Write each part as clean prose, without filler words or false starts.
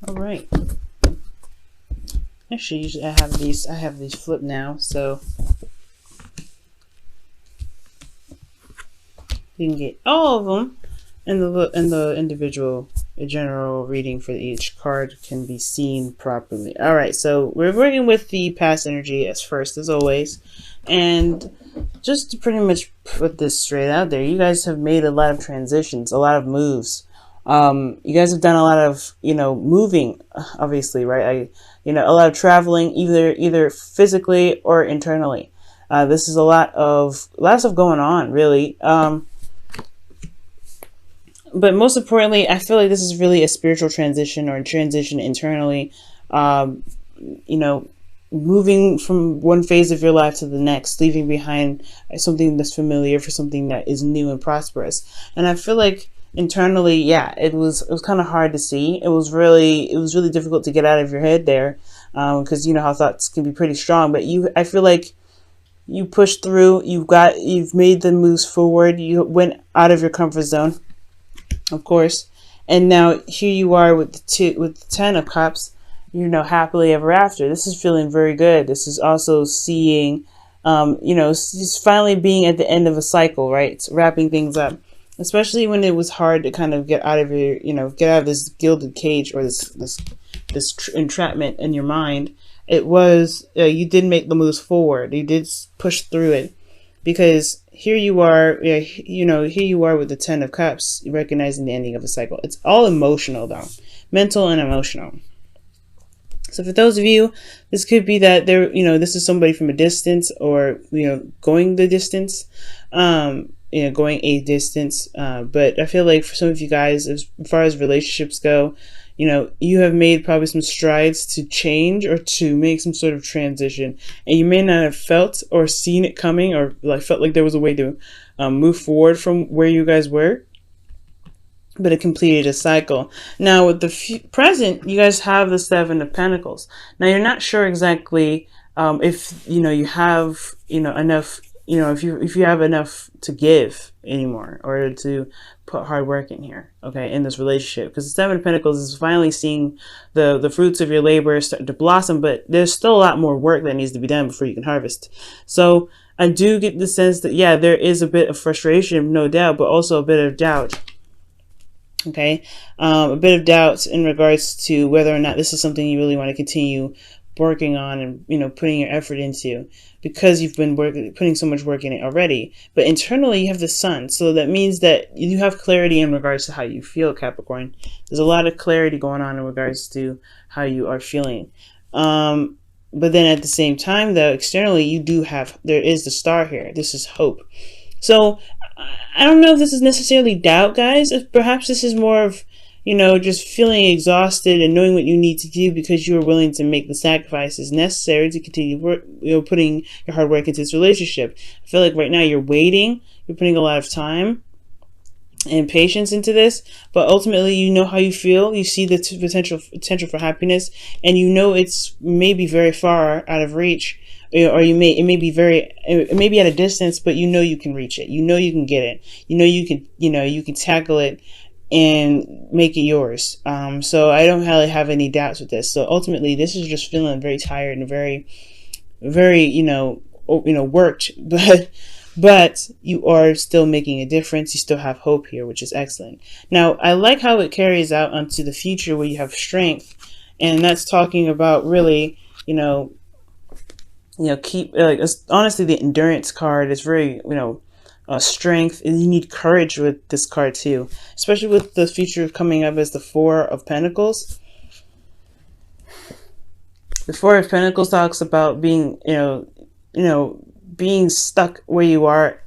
All right. Actually, usually I have these flipped now, so you can get all of them, and the individual general reading for each card can be seen properly. All right, so we're working with the past energy as first, as always, and just to pretty much put this straight out there, you guys have made a lot of transitions, a lot of moves. You guys have done a lot of, moving, obviously, right? A lot of traveling, either physically or internally. This is a lot of stuff going on, really. But most importantly, I feel like this is really a spiritual transition or a transition internally. Moving from one phase of your life to the next, leaving behind something that's familiar for something that is new and prosperous. And I feel like internally, yeah, it was kind of hard to see. It was really difficult to get out of your head there, because you know how thoughts can be pretty strong. But I feel like you pushed through. You've made the moves forward. You went out of your comfort zone, of course, and now here you are with the 10 of Cups. Happily ever after. This is feeling very good. This is also seeing, it's finally being at the end of a cycle, right? It's wrapping things up, especially when it was hard to kind of get out of this gilded cage or this entrapment in your mind. It was, you did make the moves forward. You did push through it, because here you are, here you are with the 10 of Cups, recognizing the ending of a cycle. It's all emotional though, mental and emotional. So for those of you, this could be that this is somebody from a distance, or, going the distance, going a distance. But I feel like for some of you guys, as far as relationships go, you have made probably some strides to change or to make some sort of transition, and you may not have felt or seen it coming, or felt like there was a way to move forward from where you guys were. But it completed a cycle. Now with the present, you guys have the 7 of Pentacles. Now you're not sure exactly if you have enough, if you have enough to give anymore, or to put hard work in here, okay, in this relationship, because the 7 of Pentacles is finally seeing the fruits of your labor start to blossom, but there's still a lot more work that needs to be done before you can harvest. So I do get the sense that, yeah, there is a bit of frustration, no doubt, but also a bit of doubt. Okay, a bit of doubts in regards to whether or not this is something you really want to continue working on and putting your effort into, because you've been putting so much work in it already. But internally, you have the Sun, so that means that you have clarity in regards to how you feel, Capricorn. There's a lot of clarity going on in regards to how you are feeling. But then at the same time, though, externally, there is the Star here. This is hope. So I don't know if this is necessarily doubt, guys. Perhaps this is more of, just feeling exhausted and knowing what you need to do, because you are willing to make the sacrifices necessary to continue putting your hard work into this relationship. I feel like right now you're waiting. You're putting a lot of time and patience into this, but ultimately you know how you feel. You see the potential for happiness, and it's maybe very far out of reach. Or it may be at a distance, but you can reach it. You can get it. You can tackle it and make it yours. So I don't really have any doubts with this. So ultimately, this is just feeling very tired and very, very, worked, but you are still making a difference. You still have hope here, which is excellent. Now, I like how it carries out onto the future, where you have strength, and that's talking about really, honestly, the endurance card is very, strength, and you need courage with this card too, especially with the future coming up as the 4 of Pentacles. The 4 of Pentacles talks about being, being stuck where you are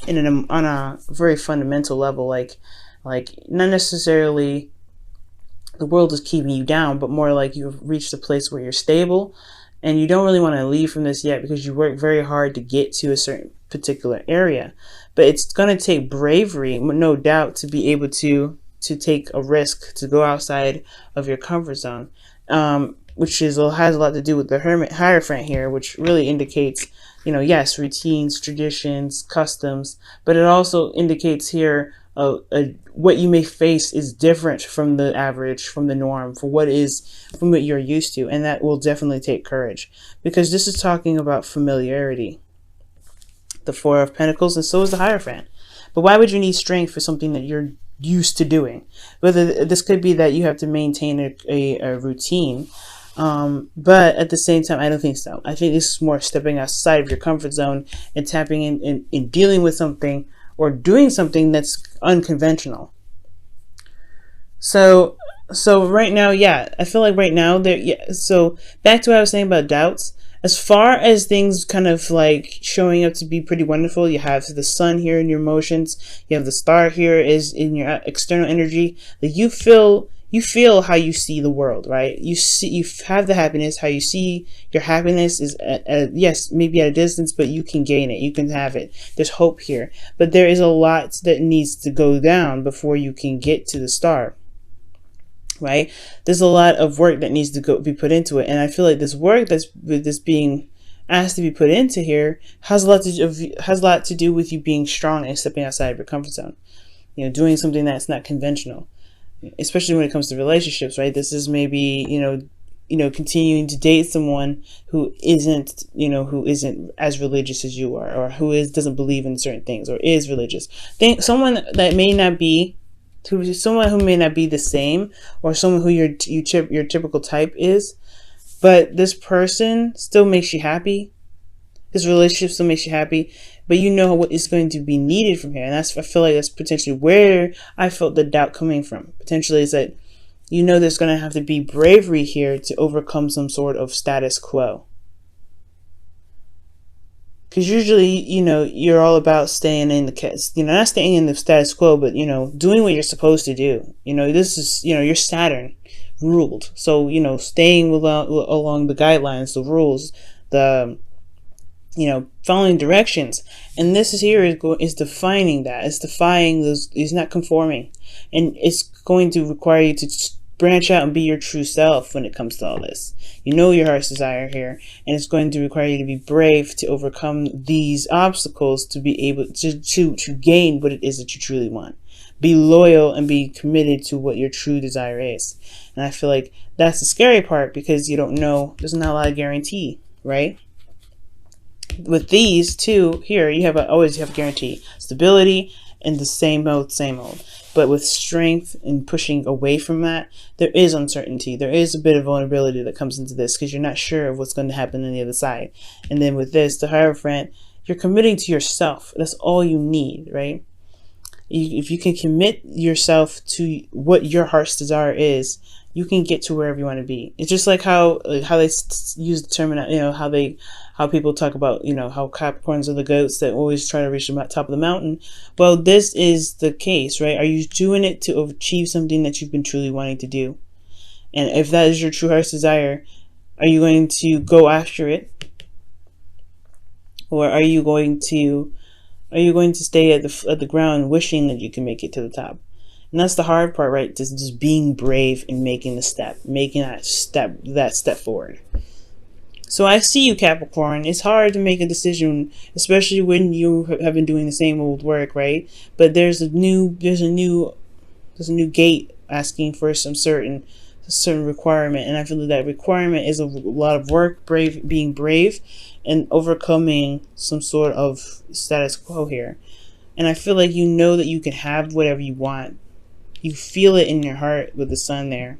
on a very fundamental level, like not necessarily the world is keeping you down, but more like you've reached a place where you're stable. And you don't really want to leave from this yet, because you work very hard to get to a certain particular area. But it's going to take bravery, no doubt, to be able to take a risk, to go outside of your comfort zone, which has a lot to do with the Hermit Hierophant here, which really indicates, yes, routines, traditions, customs, but it also indicates here what you may face is different from the average, from the norm, from what you're used to, and that will definitely take courage, because this is talking about familiarity, the Four of Pentacles, and so is the Hierophant. But why would you need strength for something that you're used to doing? Whether this could be that you have to maintain a routine, but at the same time, I don't think so. I think this is more stepping outside of your comfort zone and tapping in dealing with something or doing something that's unconventional. So right now, yeah, I feel like right now there, yeah. So back to what I was saying about doubts. As far as things kind of like showing up to be pretty wonderful, you have the sun here in your emotions. You have the star here is in your external energy. Like you feel how you see the world, right? You have the happiness. How you see your happiness is yes, maybe at a distance, but you can gain it. You can have it. There's hope here, but there is a lot that needs to go down before you can get to the star. Right? There's a lot of work that needs to be put into it, and I feel like this work that's being asked to be put into here has a lot to do with you being strong and stepping outside of your comfort zone. You know, doing something that's not conventional, especially when it comes to relationships. Right? This is maybe continuing to date someone who isn't as religious as you are, or doesn't believe in certain things, or is religious. Someone that may not be. Someone who may not be the same, or someone who your typical type is, but this person still makes you happy. This relationship still makes you happy, but you know what is going to be needed from here, and I feel like that's potentially where I felt the doubt coming from. Potentially is that there's going to have to be bravery here to overcome some sort of status quo. Because usually, you're all about staying in not staying in the status quo, but, doing what you're supposed to do. This is, you're Saturn ruled. So, staying along the guidelines, the rules, the, following directions. And this is defining that. It's defying those, it's not conforming. And it's going to require you to branch out and be your true self when it comes to all this. Your heart's desire here, and it's going to require you to be brave to overcome these obstacles to be able to gain what it is that you truly want. Be loyal and be committed to what your true desire is. And I feel like that's the scary part, because you don't know, there's not a lot of guarantee, right? With these two here, you always have a guarantee. Stability and the same old. But with strength and pushing away from that, there is uncertainty. There is a bit of vulnerability that comes into this, because you're not sure of what's going to happen on the other side. And then with this, the Hierophant, you're committing to yourself. That's all you need, right? If you can commit yourself to what your heart's desire is, you can get to wherever you want to be. It's just like how they use the term, how people talk about, how Capricorns are the goats that always try to reach the top of the mountain. Well, this is the case, right? Are you doing it to achieve something that you've been truly wanting to do? And if that is your true heart's desire, are you going to go after it? Or are you going to stay at the ground wishing that you can make it to the top? And that's the hard part, right? Just being brave and making that step forward. So I see you, Capricorn. It's hard to make a decision, especially when you have been doing the same old work, right? But there's a new gate asking for some certain requirement, and I feel that requirement is a lot of work, being brave, and overcoming some sort of status quo here. And I feel like that you can have whatever you want. You feel it in your heart with the sun there.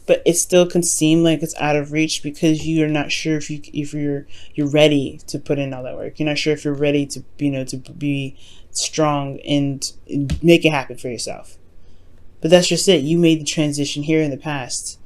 But it still can seem like it's out of reach, because you're not sure if you're ready to put in all that work. You're not sure if you're ready to be strong and make it happen for yourself. But that's just it. You made the transition here in the past.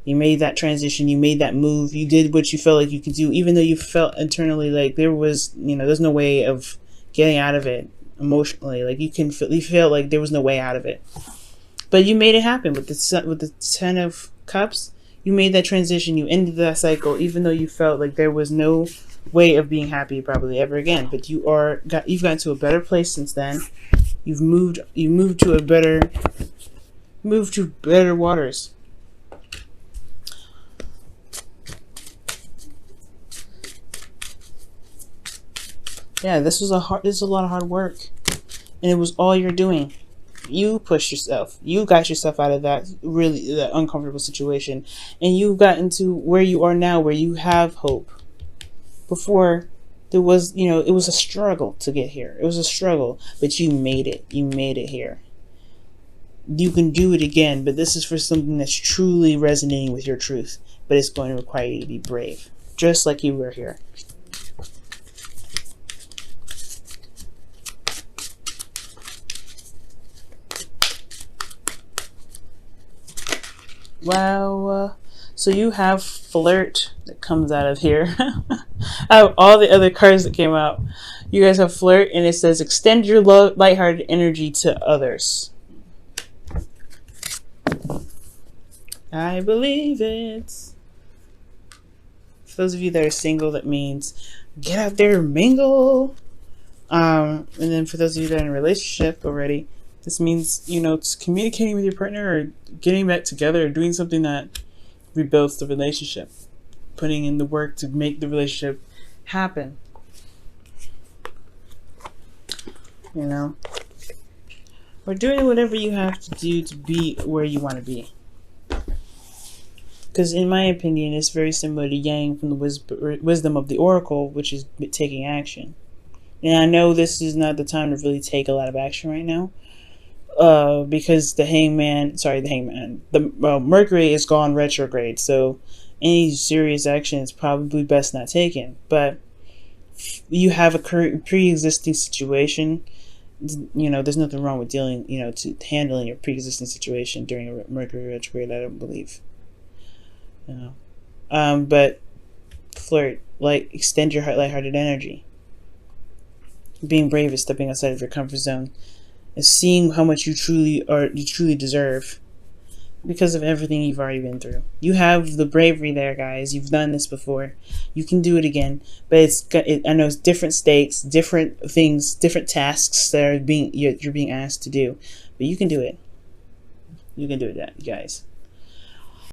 You made that transition. You made that move. You did what you felt like you could do, even though you felt internally like there's no way of getting out of it emotionally. Like you felt like there was no way out of it. But you made it happen with the Ten of Cups. You made that transition. You ended that cycle, even though you felt like there was no way of being happy probably ever again. But you've gotten to a better place since then. You've moved to better waters. Yeah, this is a lot of hard work. And it was all you're doing. You pushed yourself. You got yourself out of that uncomfortable situation. And you got into where you are now, where you have hope. Before, there was, it was a struggle to get here. It was a struggle, but you made it. You made it here. You can do it again, but this is for something that's truly resonating with your truth. But it's going to require you to be brave, just like you were here. Wow. So you have flirt that comes out of here. Out of all the other cards that came out, you guys have flirt, and it says extend your lighthearted energy to others. I believe it. For those of you that are single, that means get out there and mingle. And then for those of you that are in a relationship already, this means, it's communicating with your partner or getting back together or doing something that rebuilds the relationship. Putting in the work to make the relationship happen. Or doing whatever you have to do to be where you want to be. Because in my opinion, it's very similar to Yang from the wisdom of the Oracle, which is taking action. And I know this is not the time to really take a lot of action right now. Because the Mercury is gone retrograde. So any serious action is probably best not taken. But you have a pre-existing situation. There's nothing wrong with dealing, to handling your pre-existing situation during a Mercury retrograde, I don't believe. But flirt, extend your lighthearted energy. Being brave is stepping outside of your comfort zone, and seeing how much you truly deserve, because of everything you've already been through. You have the bravery there, guys. You've done this before. You can do it again. But I know it's different stakes, different things, different tasks that you're being asked to do. But you can do it. You can do it, guys.